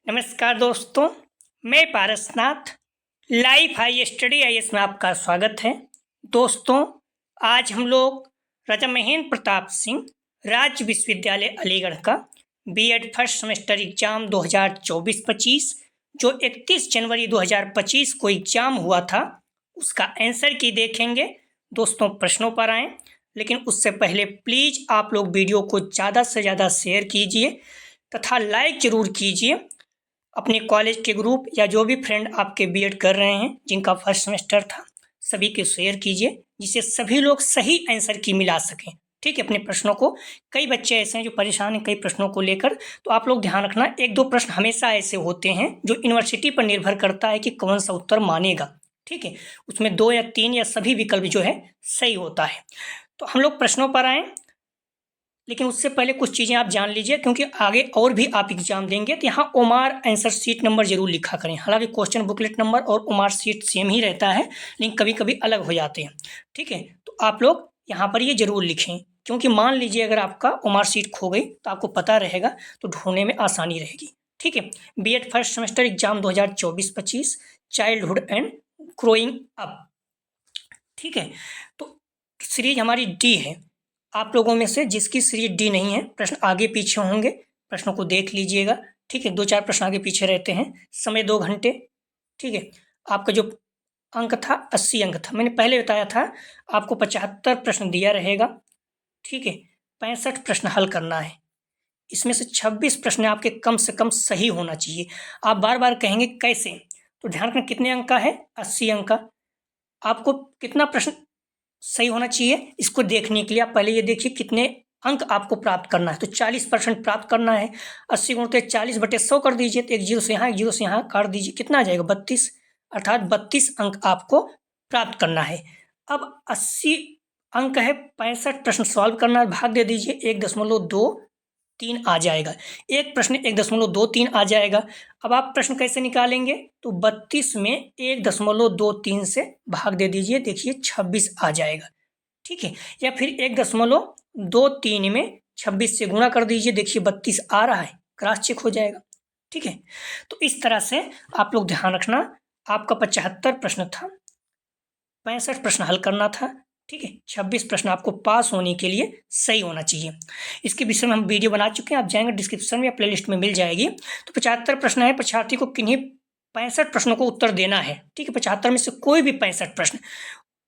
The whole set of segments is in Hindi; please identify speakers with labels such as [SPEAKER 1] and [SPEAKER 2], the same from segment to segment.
[SPEAKER 1] नमस्कार दोस्तों, मैं Parasnath life high study IAS में आपका स्वागत है। दोस्तों, आज हम लोग राजा महेंद्र प्रताप सिंह राज्य विश्वविद्यालय अलीगढ़ का बीएड फर्स्ट सेमेस्टर एग्जाम 2024-25 जो 31 जनवरी 2025 को एग्जाम हुआ था उसका आंसर की देखेंगे। दोस्तों, प्रश्नों पर आएँ, लेकिन उससे पहले प्लीज़ आप लोग वीडियो को ज़्यादा से ज़्यादा शेयर कीजिए तथा लाइक ज़रूर कीजिए। अपने कॉलेज के ग्रुप या जो भी फ्रेंड आपके बीएड कर रहे हैं जिनका फर्स्ट सेमेस्टर था, सभी के शेयर कीजिए जिससे सभी लोग सही आंसर की मिला सकें। ठीक है, अपने प्रश्नों को, कई बच्चे ऐसे हैं जो परेशान हैं कई प्रश्नों को लेकर, तो आप लोग ध्यान रखना, एक दो प्रश्न हमेशा ऐसे होते हैं जो यूनिवर्सिटी पर निर्भर करता है कि कौन सा उत्तर मानेगा। ठीक है, उसमें 2 या 3 या सभी विकल्प जो है सही होता है। तो हम लोग प्रश्नों पर आएँ, लेकिन उससे पहले कुछ चीज़ें आप जान लीजिए, क्योंकि आगे और भी आप एग्जाम देंगे तो यहाँ ओमार आंसर शीट नंबर जरूर लिखा करें। हालांकि क्वेश्चन बुकलेट नंबर और ओमार शीट सेम ही रहता है, लेकिन कभी कभी अलग हो जाते हैं। ठीक है, तो आप लोग यहाँ पर ये जरूर लिखें, क्योंकि मान लीजिए अगर आपका ओमार शीट खो गई तो आपको पता रहेगा, तो ढूंढने में आसानी रहेगी। ठीक है, BEd first semester exam 2024-25 childhood and growing up. ठीक है, तो सीरीज हमारी डी है। आप लोगों में से जिसकी सीरीज डी नहीं है, प्रश्न आगे पीछे होंगे, प्रश्नों को देख लीजिएगा। ठीक है, 2-4 प्रश्न आगे पीछे रहते हैं। समय 2 घंटे। ठीक है, आपका जो अंक था 80 अंक था। मैंने पहले बताया था आपको 75 प्रश्न दिया रहेगा। ठीक है, 65 प्रश्न हल करना है। इसमें से 26 प्रश्न आपके कम से कम सही होना चाहिए। आप बार बार कहेंगे कैसे, तो ध्यान रखना कितने अंक का है, 80 अंक का। आपको कितना प्रश्न सही होना चाहिए, इसको देखने के लिए आप पहले ये देखिए कितने अंक आपको प्राप्त करना है। तो 40% प्राप्त करना है। 80 गुणित 40/100 कर दीजिए, तो एक जीरो से यहाँ, एक जीरो से यहाँ काट दीजिए, कितना आ जाएगा 32, अर्थात 32 अंक आपको प्राप्त करना है। अब 80 अंक है, 65 प्रश्न सॉल्व करना है, भाग दे दीजिए, 1.23 आ जाएगा। एक प्रश्न 1.23 आ जाएगा। अब आप प्रश्न कैसे निकालेंगे, तो 32 में 1.23 से भाग दे दीजिए, देखिए 26 आ जाएगा। ठीक है, या फिर 1.23 में 26 से गुणा कर दीजिए, देखिए 32 आ रहा है, क्रॉस चेक हो जाएगा। ठीक है, तो इस तरह से आप लोग ध्यान रखना, आपका 75 प्रश्न था, 65 प्रश्न हल करना था। ठीक है, 26 प्रश्न आपको पास होने के लिए सही होना चाहिए। इसके विषय में हम वीडियो बना चुके हैं, आप जाएंगे डिस्क्रिप्शन में या प्लेलिस्ट में मिल जाएगी। तो 75 प्रश्न है, परीक्षार्थी को किन्हीं 65 प्रश्नों को उत्तर देना है। ठीक है, 75 में से कोई भी 65 प्रश्न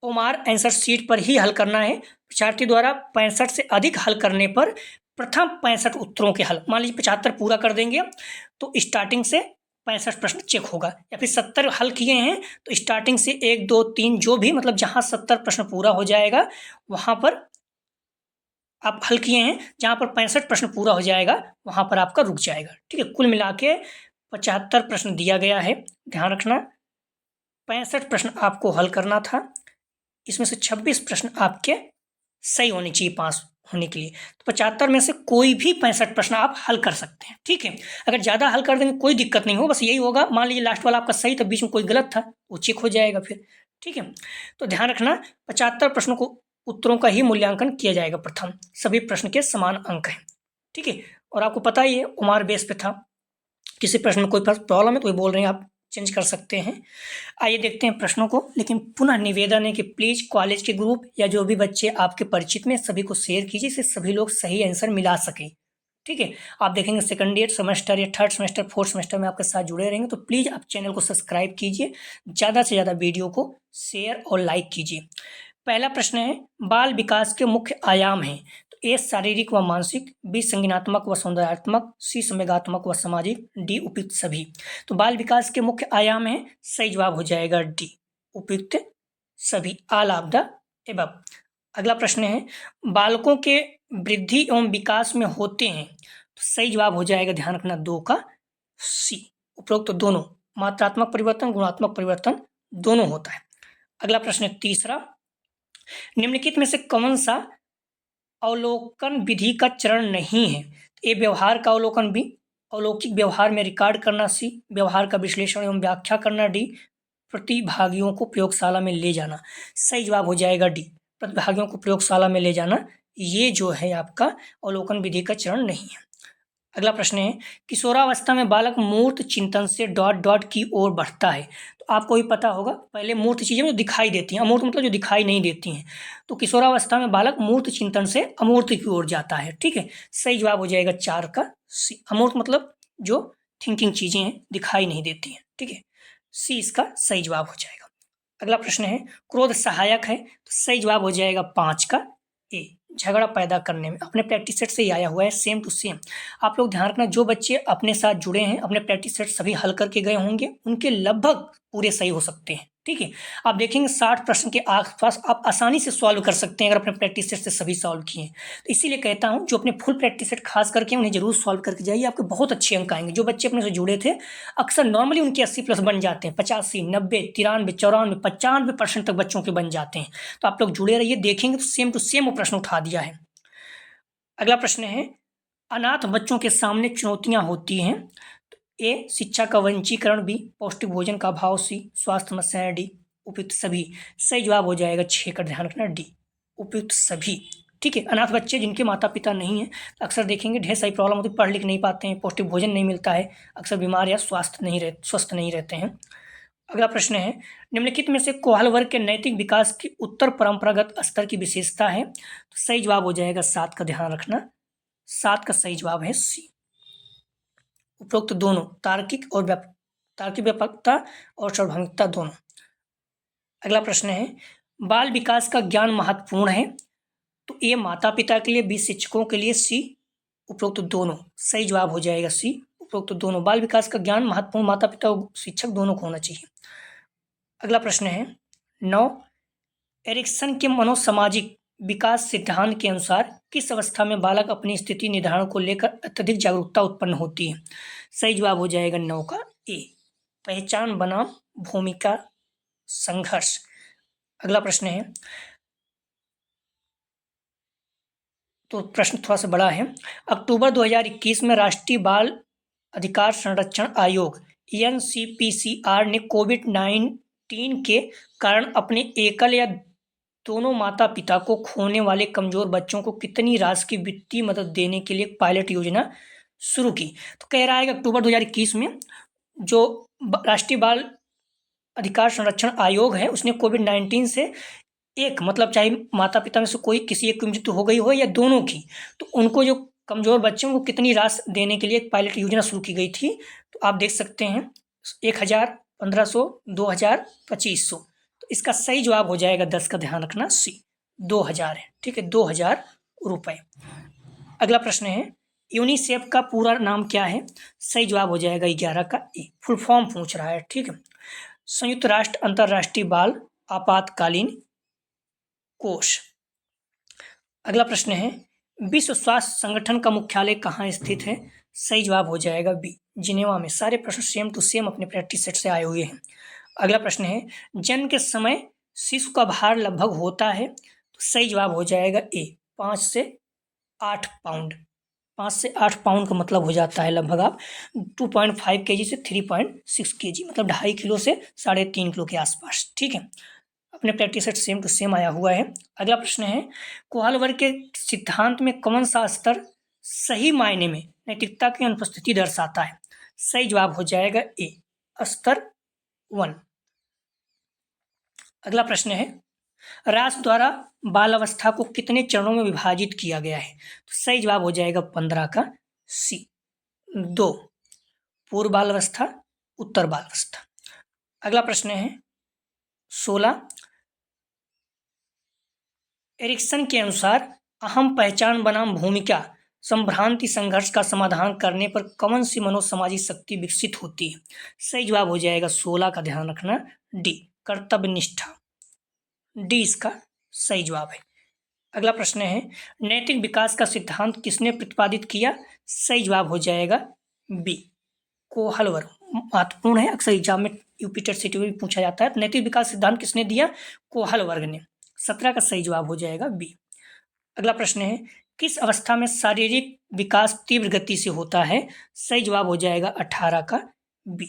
[SPEAKER 1] ओमार आंसर शीट पर ही हल करना है। परीक्षार्थी द्वारा 65 से अधिक हल करने पर प्रथम 65 उत्तरों के हल, मान लीजिए 75 पूरा कर देंगे तो स्टार्टिंग से 65 प्रश्न चेक होगा, या फिर 70 हल किए हैं तो स्टार्टिंग से 1, 2, 3 जो भी, मतलब जहाँ 70 प्रश्न पूरा हो जाएगा वहाँ पर आप हल किए हैं, जहाँ पर 65 प्रश्न पूरा हो जाएगा वहाँ पर आपका रुक जाएगा। ठीक है, कुल मिला के 75 प्रश्न दिया गया है। ध्यान रखना, 65 प्रश्न आपको हल करना था। इसमें से 26 प्रश्न आपके सही होने चाहिए पास होने के लिए। तो 75 में से कोई भी 65 प्रश्न आप हल कर सकते हैं। ठीक है, अगर ज़्यादा हल कर देंगे कोई दिक्कत नहीं हो, बस यही होगा, मान लीजिए लास्ट वाला आपका सही था, बीच में कोई गलत था, वो चेक हो जाएगा फिर। ठीक है, तो ध्यान रखना 75 प्रश्नों को उत्तरों का ही मूल्यांकन किया जाएगा प्रथम, सभी प्रश्न के समान अंक हैं। ठीक है, और आपको पता ही है ओमार बेस पे था, किसी प्रश्न में कोई प्रॉब्लम है तो वो बोल रहे हैं आप चेंज कर सकते हैं। आइए देखते हैं प्रश्नों को, लेकिन पुनः निवेदन है कि प्लीज़ कॉलेज के ग्रुप या जो भी बच्चे आपके परिचित में सभी को शेयर कीजिए, इससे सभी लोग सही आंसर मिला सकें। ठीक है, आप देखेंगे सेकंड ईयर सेमेस्टर या थर्ड सेमेस्टर, फोर्थ सेमेस्टर में आपके साथ जुड़े रहेंगे, तो प्लीज़ आप चैनल को सब्सक्राइब कीजिए, ज़्यादा से ज़्यादा वीडियो को शेयर और लाइक कीजिए। पहला प्रश्न है, बाल विकास के मुख्य आयाम हैं, तो ए शारीरिक व मानसिक, बी संज्ञानात्मक व सौंदर्यात्मक, सी संवेगात्मक व सामाजिक, डी उपयुक्त सभी। तो बाल विकास के मुख्य आयाम हैं, सही जवाब हो जाएगा डी, उपयुक्त सभी, ऑल ऑफ द एबव। अगला प्रश्न है, बालकों के वृद्धि एवं विकास में होते हैं, तो सही जवाब हो जाएगा, ध्यान रखना, 2 का सी, उपरोक्त तो दोनों, मात्रात्मक परिवर्तन गुणात्मक परिवर्तन दोनों होता है। अगला प्रश्न है तीसरा, निम्नलिखित में से कौन सा अवलोकन विधि का चरण नहीं है, ए व्यवहार का अवलोकन, बी अलौकिक व्यवहार में रिकॉर्ड करना, सी व्यवहार का विश्लेषण एवं व्याख्या करना, डी प्रतिभागियों को प्रयोगशाला में ले जाना। सही जवाब हो जाएगा डी, प्रतिभागियों को प्रयोगशाला में ले जाना, ये जो है आपका अवलोकन विधि का चरण नहीं है। अगला प्रश्न है, किशोरावस्था में बालक मूर्त चिंतन से डॉट डॉट की ओर बढ़ता है। तो आपको भी पता होगा, पहले मूर्त चीजें जो दिखाई देती हैं, अमूर्त मतलब जो दिखाई नहीं देती हैं। तो किशोरावस्था में बालक मूर्त चिंतन से अमूर्त की ओर जाता है। ठीक है, सही जवाब हो जाएगा 4 का सी। अमूर्त मतलब जो थिंकिंग चीजें हैं, दिखाई नहीं देती हैं। ठीक है, सी इसका सही जवाब हो जाएगा। अगला प्रश्न है, क्रोध सहायक है, तो सही जवाब हो जाएगा 5 का ए। झगड़ा पैदा करने में, अपने प्रैक्टिस सेट से ही आया हुआ है, सेम टू सेम। आप लोग ध्यान रखना, जो बच्चे अपने साथ जुड़े हैं, अपने प्रैक्टिस सेट सभी हल करके गए होंगे, उनके लगभग पूरे सही हो सकते हैं। ठीक है, आप देखेंगे 60 प्रश्न के आसपास आप आसानी से सॉल्व कर सकते हैं अगर अपने प्रैक्टिस सेट से सभी सॉल्व किए। तो इसीलिए कहता हूं, जो अपने फुल प्रैक्टिस सेट खास करके उन्हें जरूर सॉल्व करके जाइए, आपके बहुत अच्छे अंक आएंगे। जो बच्चे अपने से जुड़े थे, अक्सर नॉर्मली उनके 80+ बन जाते हैं, 85, 90, 93, 94, 95% तक बच्चों के बन जाते हैं। तो आप लोग जुड़े रहिए, देखेंगे तो सेम टू सेम वो प्रश्न उठा दिया है। अगला प्रश्न है, अनाथ बच्चों के सामने चुनौतियां होती हैं। ए, शिक्षा का वंचीकरण, बी, पौष्टिक भोजन का अभाव, सी, स्वास्थ्य समस्याएं, डी, उपयुक्त सभी। सही जवाब हो जाएगा 6 का, ध्यान रखना डी, उपयुक्त सभी। ठीक है, अनाथ बच्चे जिनके माता पिता नहीं हैं, अक्सर देखेंगे ढेर सारी प्रॉब्लम होती है, पढ़ लिख नहीं पाते हैं, पौष्टिक भोजन नहीं मिलता है, अक्सर बीमार या स्वस्थ नहीं रहते हैं। अगला प्रश्न है, निम्नलिखित में से कोहल वर्ग के नैतिक विकास की उत्तर परंपरागत स्तर की विशेषता है। तो सही जवाब हो जाएगा 7 का, ध्यान रखना 7 का सही जवाब है सी। उपरोक्त दोनों तार्किक व्यापकता और सार्वभौमिकता दोनों। अगला प्रश्न है, बाल विकास का ज्ञान महत्वपूर्ण है। तो ए, माता पिता के लिए, बी, शिक्षकों के लिए, सी, उपरोक्त दोनों। सही जवाब हो जाएगा सी, उपरोक्त दोनों। बाल विकास का ज्ञान महत्वपूर्ण माता पिता और शिक्षक दोनों को होना चाहिए। अगला प्रश्न है, 9, एरिक्सन के मनोसामाजिक विकास सिद्धांत के अनुसार किस अवस्था में बालक अपनी स्थिति निर्धारण को लेकर अत्यधिक जागरूकता उत्पन्न होती है। सही जवाब हो जाएगा 9 का ए, पहचान बनाम भूमिका संघर्ष। अगला प्रश्न है, तो प्रश्न थोड़ा सा बड़ा है। अक्टूबर 2021 में राष्ट्रीय बाल अधिकार संरक्षण आयोग NCPCR ने कोविड-19 के कारण अपने एकल या दोनों माता पिता को खोने वाले कमजोर बच्चों को कितनी राशि की वित्तीय मदद देने के लिए पायलट योजना शुरू की। तो कह रहा है कि अक्टूबर 2021 में जो राष्ट्रीय बाल अधिकार संरक्षण आयोग है, उसने कोविड-19 से एक, मतलब चाहे माता पिता में से कोई किसी एक की मृत्यु हो गई हो या दोनों की, तो उनको जो कमजोर बच्चों को कितनी राशि देने के लिए एक पायलट योजना शुरू की गई थी। तो आप देख सकते हैं 1000, 1500, 2000, 2500। तो इसका सही जवाब हो जाएगा 10 का, ध्यान रखना सी, 2000 है। ठीक है, 2000 रुपए। अगला प्रश्न है, यूनिसेफ का पूरा नाम क्या है। सही जवाब हो जाएगा 11 का ए, फुल फॉर्म पूछ रहा है। ठीक है, संयुक्त राष्ट्र अंतर्राष्ट्रीय बाल आपातकालीन कोष। अगला प्रश्न है, विश्व स्वास्थ्य संगठन का मुख्यालय कहाँ स्थित है। सही जवाब हो जाएगा बी, जिनेवा में। सारे प्रश्न सेम टू सेम अपने प्रैक्टिस सेट से आए हुए हैं। अगला प्रश्न है, जन्म के समय शिशु का भार लगभग होता है। तो सही जवाब हो जाएगा ए, 5 से 8 पाउंड। 5 से 8 पाउंड का मतलब हो जाता है लगभग आप 2.5 kg से 3.6 kg, मतलब 2.5 किलो से 3.5 किलो के आसपास। ठीक है, अपने practice set same to same आया हुआ है। अगला प्रश्न है, कोहल वर्ग के सिद्धांत में कौन सा स्तर सही मायने में नैतिकता की अनुपस्थिति दर्शाता है। सही जवाब हो जाएगा ए, स्तर 1। अगला प्रश्न है, राष्ट्र द्वारा बाल अवस्था को कितने चरणों में विभाजित किया गया है। तो सही जवाब हो जाएगा 15 का सी, 2, पूर्व बाल अवस्था, उत्तर बाल अवस्था। अगला प्रश्न है 16, एरिक्सन के अनुसार अहम पहचान बनाम भूमिका संभ्रांति संघर्ष का समाधान करने पर कौन सी मनोसामाजिक शक्ति विकसित होती है। सही जवाब हो जाएगा 16 का, ध्यान रखना डी, कर्तव्य निष्ठा। डी इसका सही जवाब है। अगला प्रश्न है, नैतिक विकास का सिद्धांत किसने प्रतिपादित किया। सही जवाब हो जाएगा बी, कोहल वर्ग। महत्वपूर्ण है, अक्सर एग्जाम में यूपी टेट सिटी में भी पूछा जाता है। नैतिक विकास सिद्धांत किसने दिया, कोहल वर्ग ने। 17 का सही जवाब हो जाएगा बी। अगला प्रश्न है, किस अवस्था में शारीरिक विकास तीव्र गति से होता है। सही जवाब हो जाएगा 18 का बी,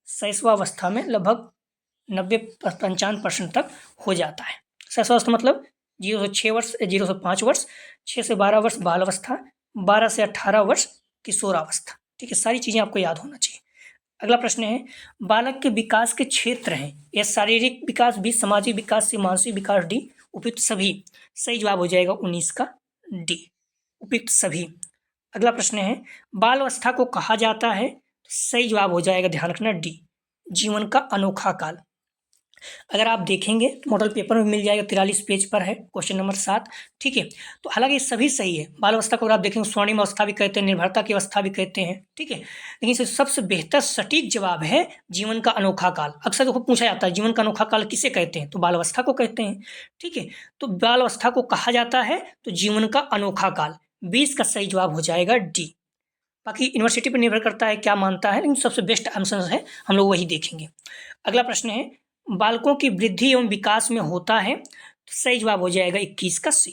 [SPEAKER 1] 60वां अवस्था में लगभग 90-95% तक हो जाता है। 60वां अवस्था मतलब 0 से 6 वर्ष, 0 से 5 वर्ष, 6 से 12 वर्ष बाल अवस्था, 12 से 18 वर्ष किशोरावस्था। ठीक है, सारी चीज़ें आपको याद होना चाहिए। अगला प्रश्न है, बालक के विकास के क्षेत्र हैं, यह शारीरिक विकास बी, सामाजिक विकास सी, मानसिक विकास डी, उपयुक्त सभी। सही जवाब हो जाएगा 19 का डी, उपयुक्त सभी। अगला प्रश्न है, बाल अवस्था को कहा जाता है, सही जवाब हो जाएगा, ध्यान रखना, डी, जीवन का अनोखा काल। अगर आप देखेंगे तो मॉडल पेपर में मिल जाएगा, 43 पेज पर है, क्वेश्चन नंबर 7। ठीक है, तो हालांकि सभी सही है। बाल अवस्था को अगर आप देखेंगे स्वर्णिम अवस्था भी कहते हैं, निर्भरता की अवस्था भी कहते हैं। ठीक है, लेकिन इससे सबसे बेहतर सटीक जवाब है जीवन का अनोखा काल। अक्सर देखो पूछा जाता है जीवन का अनोखा काल किसे कहते हैं, तो बाल अवस्था को कहते हैं। ठीक है, तो बाल अवस्था को कहा जाता है तो जीवन का अनोखा काल, 20 का सही जवाब हो जाएगा डी। बाकी यूनिवर्सिटी पर निर्भर करता है क्या मानता है, लेकिन सबसे बेस्ट आंसर है, हम लोग वही देखेंगे। अगला प्रश्न है, बालकों की वृद्धि एवं विकास में होता है, तो सही जवाब हो जाएगा 21 का सी,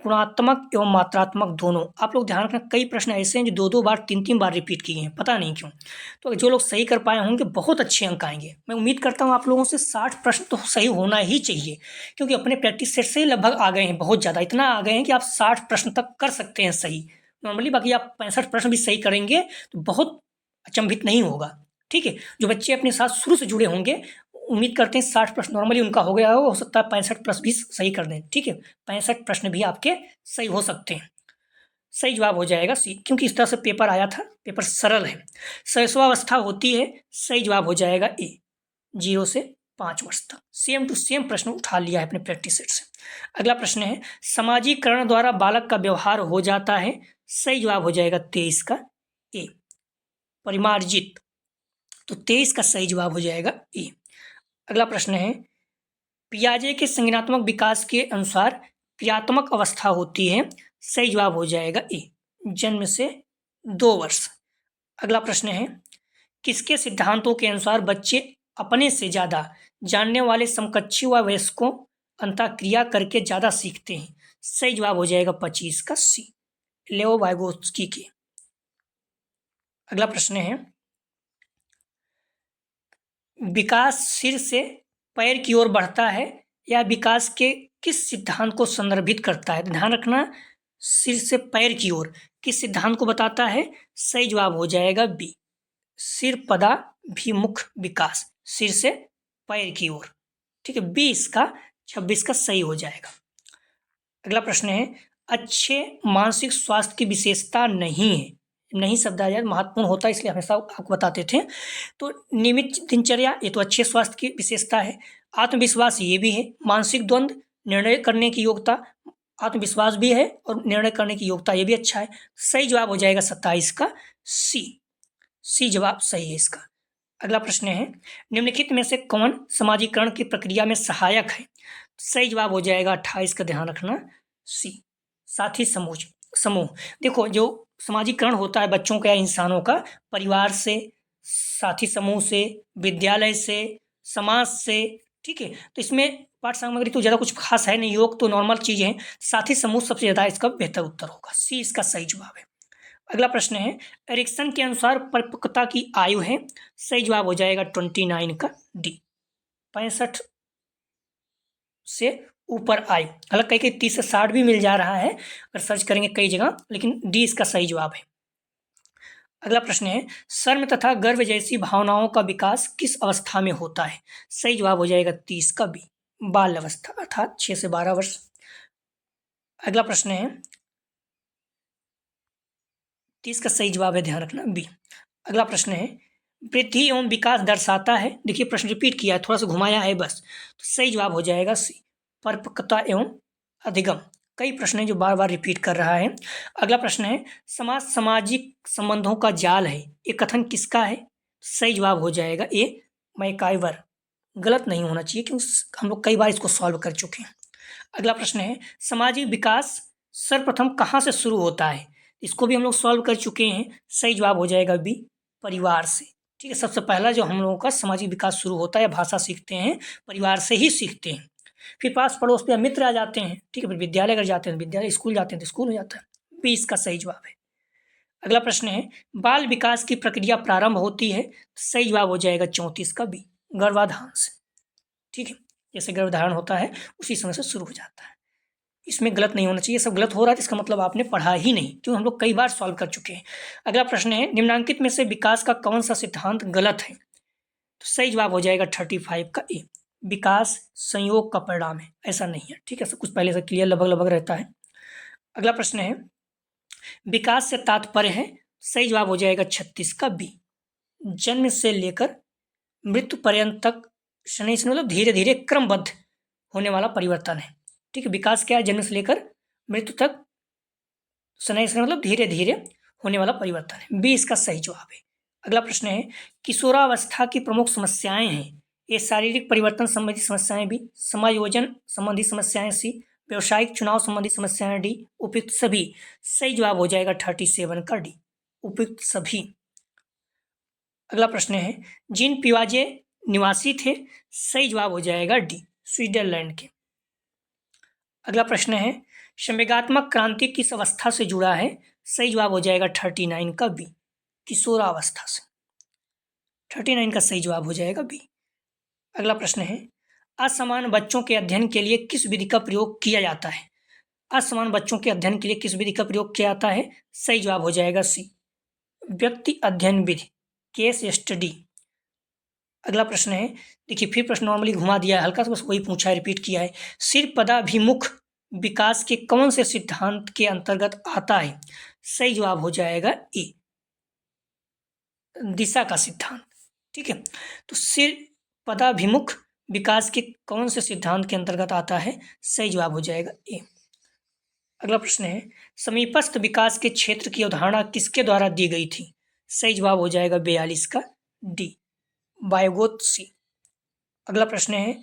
[SPEAKER 1] गुणात्मक एवं मात्रात्मक दोनों। आप लोग ध्यान रखना, कई प्रश्न ऐसे हैं जो 2-2 बार 3-3 बार रिपीट किए हैं, पता नहीं क्यों। तो जो लोग सही कर पाए होंगे बहुत अच्छे अंक आएंगे। मैं उम्मीद करता हूँ आप लोगों से 60 प्रश्न तो सही होना ही चाहिए, क्योंकि अपने प्रैक्टिस सेट से लगभग आ गए हैं, बहुत ज़्यादा, इतना आ गए हैं कि आप 60 प्रश्न तक कर सकते हैं सही नॉर्मली। बाकी आप 65 प्रश्न भी सही करेंगे तो बहुत अचंभित नहीं होगा। ठीक है, जो बच्चे अपने साथ शुरू से जुड़े होंगे, उम्मीद करते हैं 60 प्रश्न नॉर्मली उनका हो गया हो सकता है 65 प्रश्न भी सही कर दें। ठीक है, 65 प्रश्न भी आपके सही हो सकते हैं। सही जवाब हो जाएगा सी, क्योंकि इस तरह से पेपर आया था, पेपर सरल है। शैशवावस्था होती है, सही जवाब हो जाएगा ए, 0 से 5 वर्ष तक। सेम टू सेम प्रश्न उठा लिया है अपने प्रैक्टिस सेट से। अगला प्रश्न है, सामाजिकरण द्वारा बालक का व्यवहार हो जाता है, सही जवाब हो जाएगा 23 का ए, परिमार्जित, तो 23 का सही जवाब हो जाएगा ए। अगला प्रश्न है, पियाजे के संज्ञानात्मक विकास के अनुसार क्रियात्मक अवस्था होती है, सही जवाब हो जाएगा ए, जन्म से 2 वर्ष। अगला प्रश्न है, किसके सिद्धांतों के अनुसार बच्चे अपने से ज़्यादा जानने वाले समकक्षी व वयस्कों अंतःक्रिया करके ज़्यादा सीखते हैं, सही जवाब हो जाएगा 25 का सी, लेओ वाइगोत्स्की के। अगला प्रश्न है, विकास सिर से पैर की ओर बढ़ता है, या विकास के किस सिद्धांत को संदर्भित करता है। ध्यान रखना, सिर से पैर की ओर किस सिद्धांत को बताता है, सही जवाब हो जाएगा बी, सिर पदाभिमुख विकास, सिर से पैर की ओर। ठीक है, 20 का 26 का सही हो जाएगा। अगला प्रश्न है, अच्छे मानसिक स्वास्थ्य की विशेषता नहीं है, नहीं शब्द यार महत्वपूर्ण होता है इसलिए हमेशा आपको बताते थे। तो नियमित दिनचर्या, ये तो अच्छे स्वास्थ्य की विशेषता है। आत्मविश्वास ये भी है। मानसिक द्वंद्व, निर्णय करने की योग्यता, आत्मविश्वास भी है और निर्णय करने की योग्यता, ये भी अच्छा है। सही जवाब हो जाएगा 27 का सी, सी जवाब सही है इसका। अगला प्रश्न है, निम्नलिखित में से कौन समाजीकरण की प्रक्रिया में सहायक है, सही जवाब हो जाएगा 28 का, ध्यान रखना, सी, साथी समूह। देखो, जो समाजीकरण होता है बच्चों का या इंसानों का, परिवार से, साथी समूह से, विद्यालय से, समाज से। ठीक है, तो इसमें पाठ सामग्री तो ज़्यादा कुछ खास है नहीं, योग तो नॉर्मल चीज़ें हैं, साथी समूह सबसे ज़्यादा इसका बेहतर उत्तर होगा, सी इसका सही जवाब है। अगला प्रश्न है, एरिक्सन के अनुसार परिपक्वता की आयु है, सही जवाब हो जाएगा 29 का डी, 65 से ऊपर आयु। हालांकि कहीं 30 से 60 भी मिल जा रहा है अगर सर्च करेंगे कई जगह, लेकिन डी इसका सही जवाब है। अगला प्रश्न है, शर्म तथा गर्व जैसी भावनाओं का विकास किस अवस्था में होता है, सही जवाब हो जाएगा 30 का बी, बाल अवस्था अर्थात 6 से 12 वर्ष। अगला प्रश्न है, 30 का सही जवाब है, ध्यान रखना, बी। अगला प्रश्न है, वृद्धि एवं विकास दर्शाता है, देखिए प्रश्न रिपीट किया है, थोड़ा सा घुमाया है बस, तो सही जवाब हो जाएगा सी, परिपक्वता एवं अधिगम। कई प्रश्न हैं जो बार बार रिपीट कर रहा है। अगला प्रश्न है, समाज सामाजिक संबंधों का जाल है, ये कथन किसका है, सही जवाब हो जाएगा ए, मैकाइवर। गलत नहीं होना चाहिए क्योंकि हम लोग कई बार इसको सॉल्व कर चुके हैं। अगला प्रश्न है, सामाजिक विकास सर्वप्रथम कहाँ से शुरू होता है, इसको भी हम लोग सॉल्व कर चुके हैं, सही जवाब हो जाएगा बी, परिवार से। ठीक है, सबसे पहला जो हम लोगों का सामाजिक विकास शुरू होता है, भाषा सीखते हैं परिवार से ही सीखते हैं, फिर पास पड़ोस पे मित्र आ जाते हैं। ठीक है, फिर विद्यालय अगर जाते हैं विद्यालय, स्कूल जाते हैं तो स्कूल हो जाता है, बी इसका सही जवाब है। अगला प्रश्न है, बाल विकास की प्रक्रिया प्रारंभ होती है, सही जवाब हो जाएगा 34 का बी, गर्भाधान से। ठीक है, जैसे गर्भधारण होता है उसी समय से शुरू हो जाता है। इसमें गलत नहीं होना चाहिए, सब गलत हो रहा है तो इसका मतलब आपने पढ़ा ही नहीं, क्यों हम लोग कई बार सॉल्व कर चुके हैं। अगला प्रश्न है, निम्नांकित में से विकास का कौन सा सिद्धांत गलत है? तो सही जवाब हो जाएगा 35 का ए, विकास संयोग का परिणाम है, ऐसा नहीं है। ठीक है, सब कुछ पहले से क्लियर लगभग लगभग रहता है। अगला प्रश्न है, विकास से तात्पर्य है, सही जवाब हो जाएगा 36 का बी, जन्म से लेकर मृत्यु पर्यंत तक शनि से मतलब धीरे धीरे क्रमबद्ध होने वाला परिवर्तन है। ठीक है, विकास क्या है? जन्म से लेकर मृत्यु तक शनि से मतलब धीरे धीरे होने वाला परिवर्तन है, बी इसका सही जवाब है। अगला प्रश्न है, किशोरावस्था की प्रमुख समस्याएं हैं, ये शारीरिक परिवर्तन संबंधी समस्याएं बी, समायोजन संबंधी समस्याएं सी, व्यवसायिक चुनाव संबंधी समस्याएं डी, उपयुक्त सभी। सही जवाब हो जाएगा 37 का डी, उपयुक्त सभी। अगला प्रश्न है, जीन पिवाजे निवासी थे, सही जवाब हो जाएगा डी, स्विट्जरलैंड के। अगला प्रश्न है, संवेगात्मक क्रांति किस अवस्था से जुड़ा है? सही जवाब हो जाएगा 39 का बी, किशोरावस्था से। 39 का सही जवाब हो जाएगा बी। अगला प्रश्न है, असमान बच्चों के अध्ययन के लिए किस विधि का प्रयोग किया जाता है? असमान बच्चों के अध्ययन के लिए किस विधि का प्रयोग किया जाता है? सही जवाब हो जाएगा सी, व्यक्ति अध्ययन विधि, केस स्टडी। अगला प्रश्न है, देखिए फिर प्रश्न नॉर्मली घुमा दिया है हल्का सा, बस वही पूछा है, रिपीट किया है। सिर पदाभिमुख विकास के कौन से सिद्धांत के अंतर्गत आता है? सही जवाब हो जाएगा ए, दिशा का सिद्धांत। ठीक है, तो सिर पदाभिमुख विकास के कौन से सिद्धांत के अंतर्गत आता है? सही जवाब हो जाएगा ए। अगला प्रश्न है, समीपस्थ विकास के क्षेत्र की अवधारणा किसके द्वारा दी गई थी? सही जवाब हो जाएगा 42 का डी, वाइगोत्स्की। अगला प्रश्न है,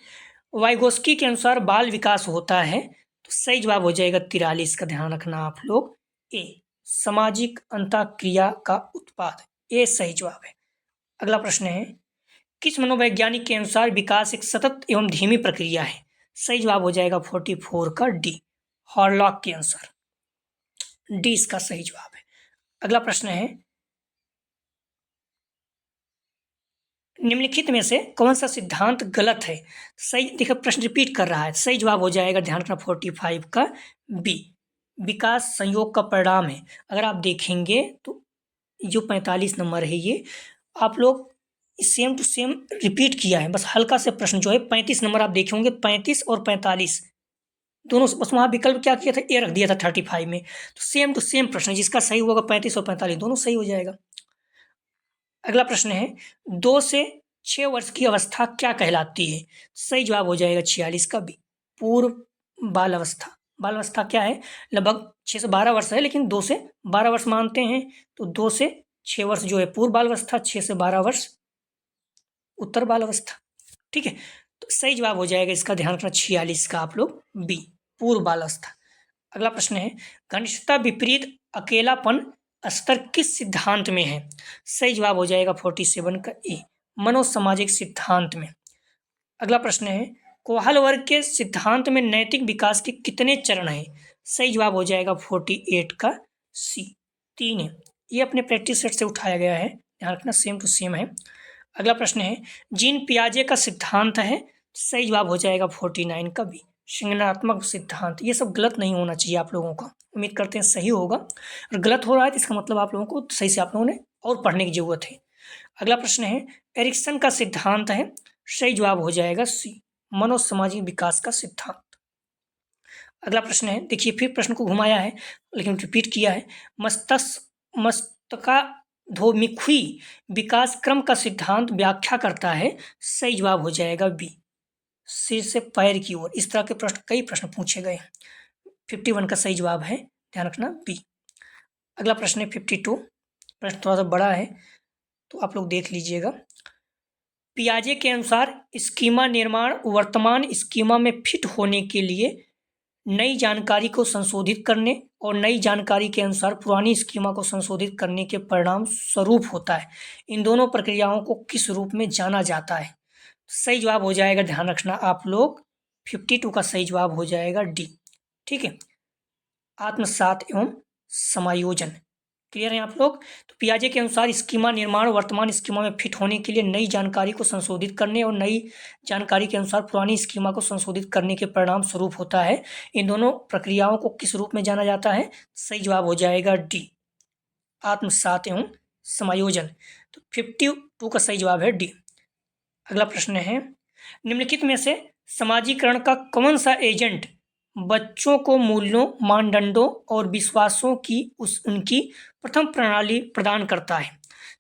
[SPEAKER 1] वाइगोत्स्की के अनुसार बाल विकास होता है, तो सही जवाब हो जाएगा 43 का, ध्यान रखना आप लोग, ए, सामाजिक अंतःक्रिया का उत्पाद, ए सही जवाब है। अगला प्रश्न है, किस मनोवैज्ञानिक के अनुसार विकास एक सतत एवं धीमी प्रक्रिया है? सही जवाब हो जाएगा 44 का डी, हॉरलॉक के अनुसार, डी इसका सही जवाब है। अगला प्रश्न है, निम्नलिखित में से कौन सा सिद्धांत गलत है? सही, देखो प्रश्न रिपीट कर रहा है, सही जवाब हो जाएगा, ध्यान रखना, 45 का बी, विकास संयोग का परिणाम है। अगर आप देखेंगे तो जो 45 नंबर है ये आप लोग सेम टू सेम रिपीट किया है, बस हल्का से प्रश्न जो है 35 नंबर आप देखे होंगे, 35 और 45 दोनों, बस वहाँ विकल्प क्या किया था, ए रख दिया था 35 में, तो सेम टू सेम प्रश्न, जिसका सही होगा 35 और 45 दोनों सही हो जाएगा। अगला प्रश्न है, 2 से 6 वर्ष की अवस्था क्या कहलाती है? सही जवाब हो जाएगा 46 का बी, पूर्व बाल अवस्था। बाल अवस्था क्या है? लगभग 6 से 12 वर्ष है, लेकिन 2 से 12 वर्ष मानते हैं, तो 2 से 6 वर्ष जो है पूर्व बाल अवस्था, 6 से 12 वर्ष उत्तर बाल अवस्था। ठीक है, तो सही जवाब हो जाएगा इसका, ध्यान रखना, 46 का आप लोग बी, पूर्व बाल अवस्था। अगला प्रश्न है, घनिष्ठता विपरीत अकेलापन स्तर किस सिद्धांत में है? सही जवाब हो जाएगा 47 का ए, मनोसामाजिक सिद्धांत में। अगला प्रश्न है, कोहल वर्ग के सिद्धांत में नैतिक विकास के कितने चरण हैं? सही जवाब हो जाएगा 48 का सी, 3 है। ये अपने प्रैक्टिस सेट से उठाया गया है, ध्यान रखना, सेम टू सेम है। अगला प्रश्न है, जीन पियाजे का सिद्धांत है, सही जवाब हो जाएगा 49 का बी, संज्ञानात्मक सिद्धांत। ये सब गलत नहीं होना चाहिए आप लोगों का, उम्मीद करते हैं सही होगा, और गलत हो रहा है तो इसका मतलब आप लोगों को सही से आप लोगों ने और पढ़ने की जरूरत है। अगला प्रश्न है, एरिक्सन का सिद्धांत है, सही जवाब हो जाएगा सी, मनोसामाजिक विकास का सिद्धांत। अगला प्रश्न है, देखिए फिर प्रश्न को घुमाया है लेकिन रिपीट किया है, मस्तकाधोमुखी विकास क्रम का सिद्धांत व्याख्या करता है, सही जवाब हो जाएगा बी, सिर से पैर की ओर। इस तरह के प्रश्न, कई प्रश्न पूछे गए, 51 का सही जवाब है, ध्यान रखना बी। अगला प्रश्न है 52, प्रश्न थोड़ा सा बड़ा है तो आप लोग देख लीजिएगा। पियाजे के अनुसार स्कीमा निर्माण वर्तमान स्कीमा में फिट होने के लिए नई जानकारी को संशोधित करने और नई जानकारी के अनुसार पुरानी स्कीमा को संशोधित करने के परिणाम स्वरूप होता है। इन दोनों प्रक्रियाओं को किस रूप में जाना जाता है? सही जवाब हो जाएगा, ध्यान रखना आप लोग, 52 का सही जवाब हो जाएगा डी। ठीक है, आत्मसात एवं समायोजन। क्लियर हैं आप लोग? तो पियाजे के अनुसार स्कीमा निर्माण वर्तमान स्कीमा में फिट होने के लिए नई जानकारी को संशोधित करने और नई जानकारी के अनुसार पुरानी स्कीमा को संशोधित करने के परिणाम स्वरूप होता है। इन दोनों प्रक्रियाओं को किस रूप में जाना जाता है? सही जवाब हो जाएगा डी, आत्मसात एवं समायोजन। तो 52 का सही जवाब है डी। अगला प्रश्न है, निम्नलिखित में से समाजीकरण का कौन सा एजेंट बच्चों को मूल्यों, मानदंडों और विश्वासों की उनकी प्रथम प्रणाली प्रदान करता है?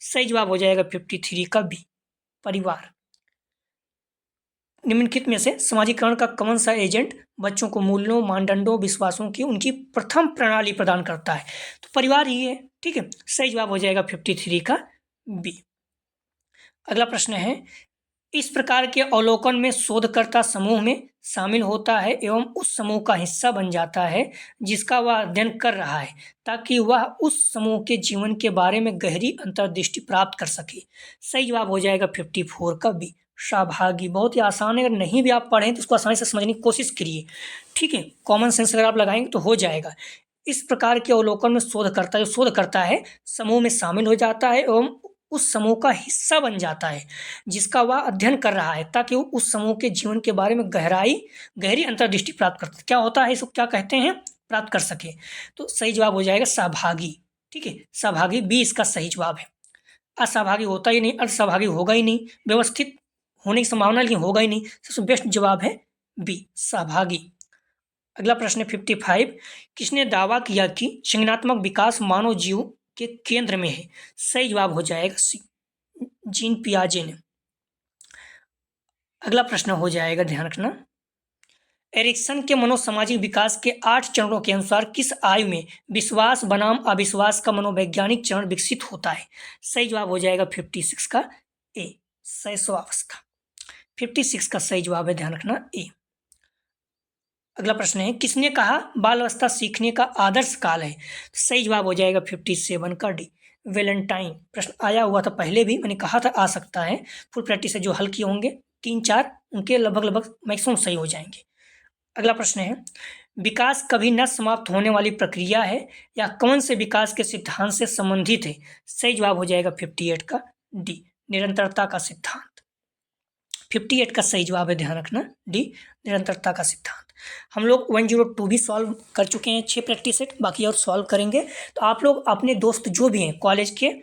[SPEAKER 1] सही जवाब हो जाएगा 53 का बी, परिवार। निम्नलिखित में से समाजीकरण का कौन सा एजेंट बच्चों को मूल्यों, मानदंडों, विश्वासों की उनकी प्रथम प्रणाली प्रदान करता है? तो परिवार ही है। ठीक है, सही जवाब हो जाएगा 53 का बी। अगला प्रश्न है, इस प्रकार के अवलोकन में शोधकर्ता समूह में शामिल होता है एवं उस समूह का हिस्सा बन जाता है जिसका वह अध्ययन कर रहा है, ताकि वह उस समूह के जीवन के बारे में गहरी अंतर्दृष्टि प्राप्त कर सके। सही जवाब हो जाएगा 54 का बी, सहभागी। बहुत ही आसान है, अगर नहीं भी आप पढ़ें तो उसको आसानी से समझने की कोशिश करिए। ठीक है, कॉमन सेंस अगर आप लगाएंगे तो हो जाएगा। इस प्रकार के अवलोकन में शोधकर्ता जो शोध करता है समूह में शामिल हो जाता है एवं उस समूह का हिस्सा बन जाता है जिसका वह अध्ययन कर रहा है, ताकि वो उस समूह के जीवन के बारे में गहरी अंतर्दृष्टि प्राप्त कर क्या होता है, इसको क्या कहते हैं, प्राप्त कर सके। तो सही जवाब हो जाएगा सहभागी। ठीक है, सहभागी बी इसका सही जवाब है। असहभागी होता ही नहीं, अर्धसहभागी होगा ही नहीं, व्यवस्थित होने की संभावना लेकिन होगा ही नहीं। सबसे बेस्ट जवाब है बी, सहभागी। अगला प्रश्न है 55, किसने दावा किया कि संज्ञानात्मक विकास मानव जीव के केंद्र में है? सही जवाब हो जाएगा सी, जीन पियाजे ने। अगला प्रश्न हो जाएगा, ध्यान रखना, एरिक्सन के मनोसामाजिक विकास के 8 चरणों के अनुसार किस आयु में विश्वास बनाम अविश्वास का मनोवैज्ञानिक चरण विकसित होता है? सही जवाब हो जाएगा 56 का ए, शैशवावस्था। 56 का सही जवाब है, ध्यान रखना, ए। अगला प्रश्न है, किसने कहा बाल अवस्था सीखने का आदर्श काल है? सही जवाब हो जाएगा 57 का डी, वेलेंटाइन। प्रश्न आया हुआ था पहले भी, मैंने कहा था आ सकता है। फुल प्रैक्टिस से जो हल किए होंगे 3-4 उनके लगभग मैक्सिमम सही हो जाएंगे। अगला प्रश्न है, विकास कभी न समाप्त होने वाली प्रक्रिया है या कौन से विकास के सिद्धांत से संबंधित है? सही जवाब हो जाएगा 58 का डी, निरंतरता का सिद्धांत। 58 का सही जवाब है, ध्यान रखना, डी, निरंतरता का सिद्धांत। हम लोग 102 भी सॉल्व कर चुके हैं, 6 प्रैक्टिस सेट, बाकी और सॉल्व करेंगे। तो आप लोग अपने दोस्त जो भी हैं कॉलेज के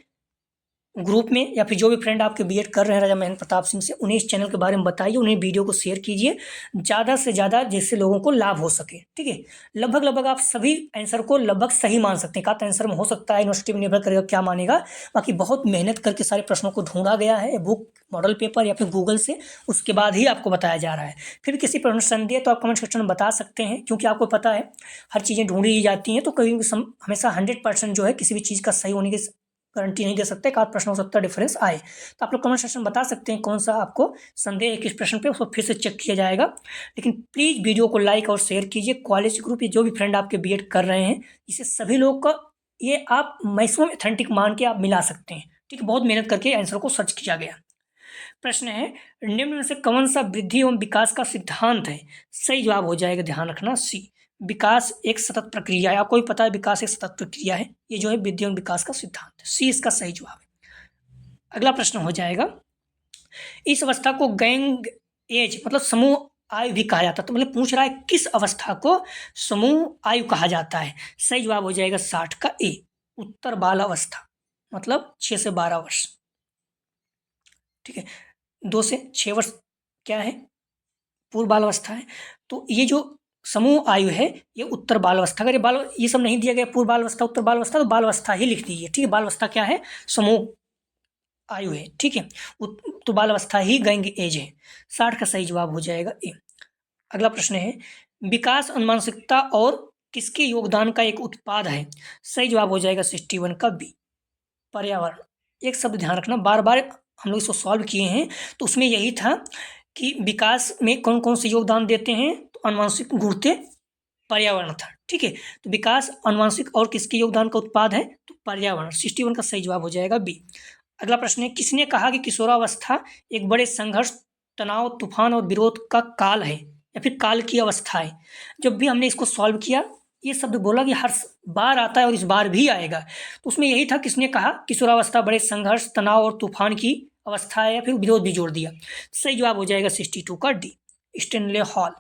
[SPEAKER 1] ग्रुप में या फिर जो भी फ्रेंड आपके बीएड कर रहे हैं राजा महेंद्र प्रताप सिंह से, उन्हें इस चैनल के बारे में बताइए, उन्हें वीडियो को शेयर कीजिए ज़्यादा से ज़्यादा, जिससे लोगों को लाभ हो सके। ठीक है, लगभग आप सभी आंसर को लगभग सही मान सकते हैं। का आंसर में हो सकता है, यूनिवर्सिटी में निर्भर करेगा क्या मानेगा, बाकी बहुत मेहनत करके सारे प्रश्नों को ढूंढा गया है, बुक, मॉडल पेपर या फिर गूगल से, उसके बाद ही आपको बताया जा रहा है। फिर भी किसी प्रश्न संदेह तो आप कमेंट सेक्शन में बता सकते हैं, क्योंकि आपको पता है हर चीज़ें ढूंढी जाती हैं, तो कभी हमेशा 100% जो है किसी भी चीज़ का सही होने की गारंटी नहीं दे सकते, एक आध प्रश्न हो सकता है डिफरेंस आए। तो आप लोग कमेंट सेक्शन में बता सकते हैं कौन सा आपको संदेह है किस प्रश्न पे, उसको फिर से चेक किया जाएगा। लेकिन प्लीज़ वीडियो को लाइक और शेयर कीजिए। कॉलेज ग्रुप या जो भी फ्रेंड आपके बीएड कर रहे हैं, इसे सभी लोग का ये आप मैक्सिमम ऑथेंटिक मान के आप मिला सकते हैं। ठीक है, बहुत मेहनत करके आंसर को सर्च किया गया। प्रश्न है, निम्न में से कौन सा वृद्धि एवं विकास का सिद्धांत है? सही जवाब हो जाएगा, ध्यान रखना, सी, विकास एक सतत प्रक्रिया है। आपको भी पता है विकास एक सतत प्रक्रिया है, ये जो है वृद्धि एवं विकास का सिद्धांत, सी इसका सही जवाब है। अगला प्रश्न हो जाएगा, इस अवस्था को गैंग एज मतलब समूह आयु भी कहा जाता है। तो मतलब पूछ रहा है किस अवस्था को समूह आयु कहा जाता है? सही जवाब हो जाएगा 60 का ए, उत्तर बाल अवस्था, मतलब 6 से 12 वर्ष। ठीक है, 2 से 6 वर्ष क्या है, पूर्व बाल अवस्था है। तो ये जो समूह आयु है ये उत्तर बाल अवस्था। अगर ये सब नहीं दिया गया पूर्व बाल अवस्था उत्तर बाल अवस्था, तो बाल अवस्था ही लिख दीजिए। ठीक है, बाल अवस्था क्या है, समूह आयु है। ठीक है, तो बाल अवस्था ही गैंग एज है। 60 का सही जवाब हो जाएगा ए। अगला प्रश्न है, विकास अनुमानसिकता और किसके योगदान का एक उत्पाद है? सही जवाब हो जाएगा 61 का बी, पर्यावरण। एक शब्द ध्यान रखना, बार बार हम लोग इसको सॉल्व किए हैं, तो उसमें यही था कि विकास में कौन कौन से योगदान देते हैं, तो अनुवांशिक गुणते पर्यावरण था। ठीक है, तो विकास अनुवांशिक और किसके योगदान का उत्पाद है, तो पर्यावरण। 61 का सही जवाब हो जाएगा बी। अगला प्रश्न है, किसने कहा कि किशोरावस्था एक बड़े संघर्ष, तनाव, तूफान और विरोध का काल है या फिर काल की अवस्था है? जब भी हमने इसको सॉल्व किया ये शब्द बोला कि हर बार आता है और इस बार भी आएगा, तो उसमें यही था, किसने कहा किशोरावस्था बड़े संघर्ष, तनाव और तूफान की अवस्था है, या फिर विरोध भी जोड़ दिया। सही जवाब हो जाएगा 62 का डी, स्टैनले हॉल।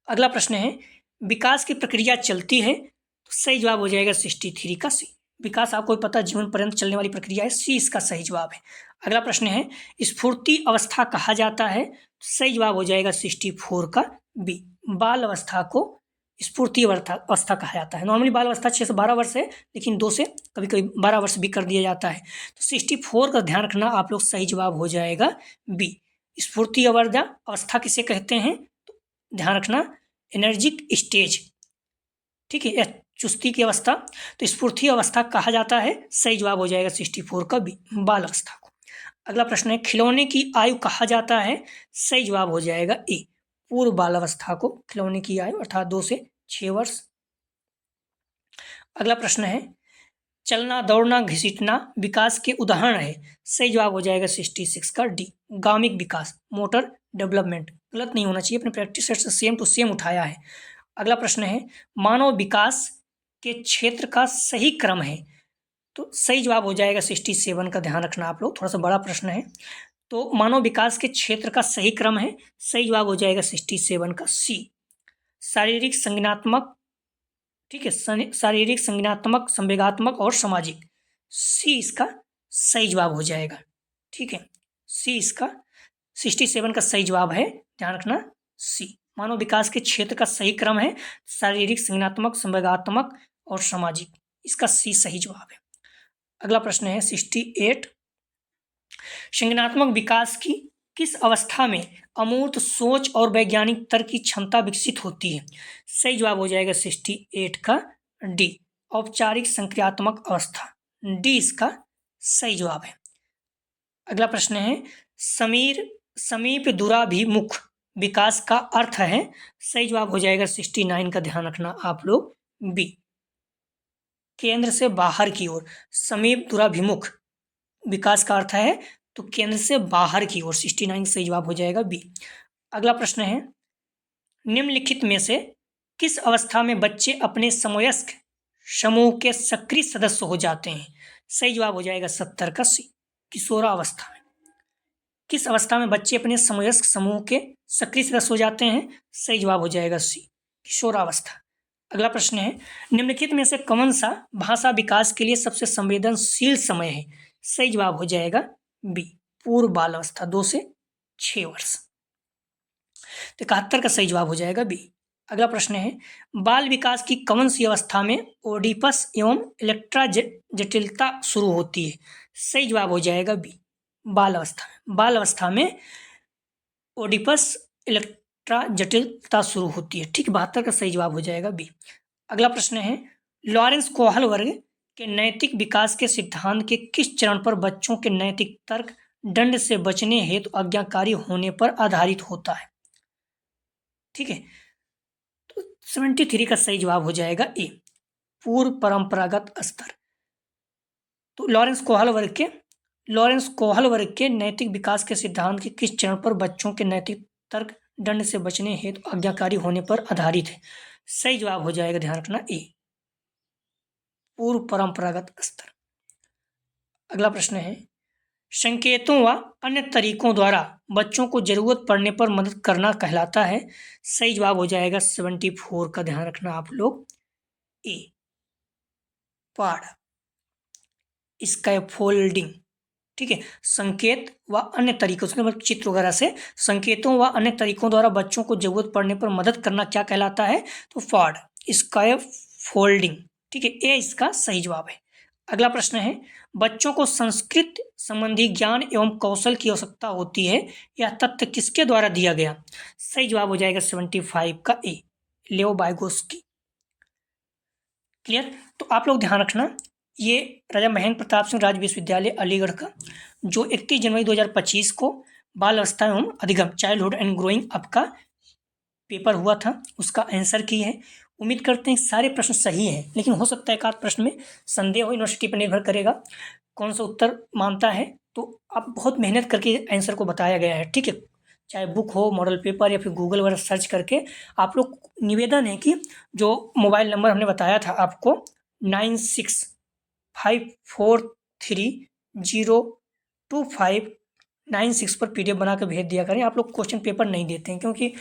[SPEAKER 1] अगला प्रश्न है, विकास की प्रक्रिया चलती है, तो सही जवाब हो जाएगा 63 का सी। विकास आपको पता है जीवन पर्यंत चलने वाली प्रक्रिया है, सी इसका सही जवाब है। अगला प्रश्न है, स्फूर्ति अवस्था कहा जाता है, तो सही जवाब हो जाएगा 64 का बी, बाल अवस्था को स्फूर्ति अवस्था कहा जाता है। नॉर्मली बाल अवस्था 6 से 12 वर्ष है, लेकिन 2 से कभी कभी 12 वर्ष भी कर दिया जाता है। तो 64 का ध्यान रखना आप लोग, सही जवाब हो जाएगा बी, स्फूर्ति अवस्था किसे कहते हैं, तो ध्यान रखना एनर्जिक स्टेज, ठीक है, या चुस्ती की अवस्था, तो स्फूर्ति अवस्था कहा जाता है। सही जवाब हो जाएगा 64 का बी, बाल अवस्था को। अगला प्रश्न है, खिलौने की आयु कहा जाता है, सही जवाब हो जाएगा ए, पूर्व बाल अवस्था को खिलौने की आयु अर्थात 2 से 6 वर्ष। अगला प्रश्न है, चलना, दौड़ना, घसीटना विकास के उदाहरण है, सही जवाब हो जाएगा 66 का डी, गामिक विकास, मोटर डेवलपमेंट। गलत नहीं होना चाहिए, अपने प्रैक्टिस सेट से सेम टू सेम उठाया है। अगला प्रश्न है, मानव विकास के क्षेत्र का सही क्रम है, तो सही जवाब हो जाएगा 67 का, ध्यान रखना आप लोग, थोड़ा सा बड़ा प्रश्न है। तो मानव विकास के क्षेत्र का सही क्रम है, सही जवाब हो जाएगा 67 का सी, शारीरिक, संज्ञानात्मक, ठीक है, शारीरिक, संज्ञानात्मक, संवेगात्मक और सामाजिक, सी इसका सही जवाब हो जाएगा। ठीक है, सी इसका 67 का सही जवाब है, ध्यान रखना सी, मानव विकास के क्षेत्र का सही क्रम है शारीरिक, संज्ञानात्मक, संवेगात्मक और सामाजिक, इसका सी सही जवाब है। अगला प्रश्न है 68, संज्ञानात्मक विकास की किस अवस्था में अमूर्त सोच और वैज्ञानिक तर्क की क्षमता विकसित होती है, सही जवाब हो जाएगा 68 का डी, औपचारिक संक्रियात्मक अवस्था, डी इसका सही जवाब है। अगला प्रश्न है, समीप दूराभिमुख विकास का अर्थ है, सही जवाब हो जाएगा 69 का, ध्यान रखना आप लोग बी, केंद्र से बाहर की ओर, समीप दूराभिमुख विकास का अर्थ है तो केंद्र से बाहर की ओर, 69 सही जवाब हो जाएगा बी। अगला प्रश्न है, निम्नलिखित में से किस अवस्था में बच्चे अपने समवयस्क समूह के सक्रिय सदस्य हो जाते हैं, सही जवाब हो जाएगा 70 का सी, किशोरावस्था में। किस अवस्था में बच्चे अपने समवयस्क समूह के सक्रिय सदस्य हो जाते हैं, सही जवाब हो जाएगा सी, किशोरावस्था। अगला प्रश्न है, निम्नलिखित में से कौन सा भाषा विकास के लिए सबसे संवेदनशील समय है, सही जवाब हो जाएगा बी, पूर्व बाल अवस्था, 2 से 6 वर्ष। 71 का सही जवाब हो जाएगा बी। अगला प्रश्न है, बाल विकास की कौन सी अवस्था में ओडिपस एवं इलेक्ट्रा जटिलता शुरू होती है, सही जवाब हो जाएगा बी, बाल अवस्था में। बाल अवस्था में ओडिपस इलेक्ट्रा जटिलता शुरू होती है, ठीक, 72 का सही जवाब हो जाएगा बी। अगला प्रश्न है, लॉरेंस कोहल वर्ग के नैतिक विकास के सिद्धांत के किस चरण पर बच्चों के नैतिक तर्क दंड से बचने हेतु आज्ञाकारी होने पर आधारित होता है, ठीक है, तो 73 का सही जवाब हो जाएगा ए, पूर्व परंपरागत स्तर। तो लॉरेंस कोहल वर्ग के नैतिक विकास के सिद्धांत के किस चरण पर बच्चों के नैतिक तर्क दंड से बचने हेतु आज्ञाकारी होने पर आधारित है, सही जवाब हो जाएगा, ध्यान रखना ए, पूर्व परंपरागत स्तर। अगला प्रश्न है, संकेतों व अन्य तरीकों द्वारा बच्चों को जरूरत पड़ने पर मदद करना कहलाता है, सही जवाब हो जाएगा 74 का, ध्यान रखना आप लोग ए, पाड़, स्कैफोल्डिंग, ठीक है, संकेत व अन्य तरीकों से, मतलब चित्र वगैरह से, संकेतों व अन्य तरीकों द्वारा बच्चों को जरूरत पड़ने पर मदद करना क्या कहलाता है, तो फाड़, स्कैफोल्डिंग, ठीक है, ए इसका सही जवाब है। अगला प्रश्न है, बच्चों को संस्कृत संबंधी ज्ञान एवं कौशल की आवश्यकता होती है, यह तथ्य किसके द्वारा दिया गया, सही जवाब हो जाएगा 75 का ए, लेओ वाइगोस्की। क्लियर, तो आप लोग ध्यान रखना, ये राजा महेंद्र प्रताप सिंह राज्य विश्वविद्यालय अलीगढ़ का जो 31 जनवरी 2025 को बाल अवस्था एवं अधिगम, चाइल्डहुड एंड ग्रोइंग अप का पेपर हुआ था, उसका आंसर की है। उम्मीद करते हैं सारे प्रश्न सही हैं, लेकिन हो सकता है एक आध प्रश्न में संदेह हो, यूनिवर्सिटी पर निर्भर करेगा कौन सा उत्तर मानता है, तो आप बहुत मेहनत करके आंसर को बताया गया है, ठीक है, चाहे बुक हो, मॉडल पेपर या फिर गूगल वगैरह सर्च करके आप लोग निवेदन है कि जो मोबाइल नंबर हमने बताया था आपको 9654302596 पर PDF बना के भेज दिया करें। आप लोग क्वेश्चन पेपर नहीं देते हैं क्योंकि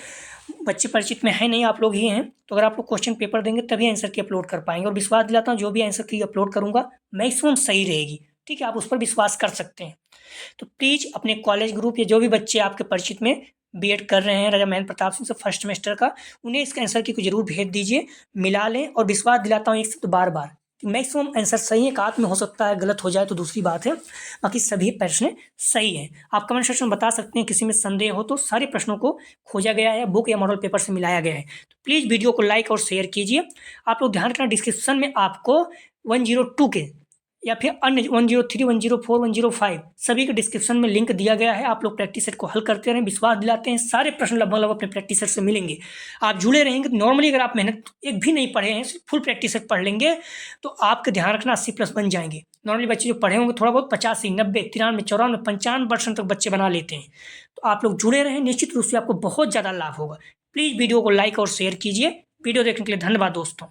[SPEAKER 1] बच्चे परिचित में है नहीं, आप लोग ही हैं। तो अगर आप लोग क्वेश्चन पेपर देंगे तभी आंसर की अपलोड कर पाएंगे, और विश्वास दिलाता हूँ जो भी आंसर की अपलोड करूँगा मैक्सिमम सही रहेगी। ठीक है, आप उस पर विश्वास कर सकते हैं। तो प्लीज़ अपने कॉलेज ग्रुप या जो भी बच्चे आपके परिचित में बीएड कर रहे हैं राजा महेंद्र प्रताप सिंह से फर्स्ट सेमेस्टर का, उन्हें इसका आंसर की जरूर भेज दीजिए, मिला लें। और विश्वास दिलाता हूँ एक शब्द बार बार, मैक्सिमम आंसर सही है, एक आध में हो सकता है गलत हो जाए तो दूसरी बात है, बाकी सभी प्रश्न सही है। आप कमेंट सेक्शन में बता सकते हैं किसी में संदेह हो तो। सारे प्रश्नों को खोजा गया है, बुक या मॉडल पेपर से मिलाया गया है। तो प्लीज़ वीडियो को लाइक और शेयर कीजिए। आप लोग ध्यान रखना, डिस्क्रिप्शन में आपको 102 के या फिर अन्य 103, 104, 105 सभी के डिस्क्रिप्शन में लिंक दिया गया है। आप लोग प्रैक्टिस सेट को हल करते रहें, विश्वास दिलाते हैं सारे प्रश्न लगभग अपने प्रैक्टिस सेट से मिलेंगे। आप जुड़े रहेंगे। नॉर्मली अगर आप मेहनत एक भी नहीं पढ़े हैं, सिर्फ फुल प्रैक्टिस सेट पढ़ लेंगे तो आपका ध्यान रखना 80+ बन जाएंगे। नॉर्मली बच्चे जो पढ़े होंगे थोड़ा बहुत 85, 90, 93, 94, 95% तक बच्चे बना लेते हैं। तो आप लोग जुड़े रहें, निश्चित रूप से आपको बहुत ज़्यादा लाभ होगा। प्लीज़ वीडियो को लाइक और शेयर कीजिए। वीडियो देखने के लिए धन्यवाद दोस्तों।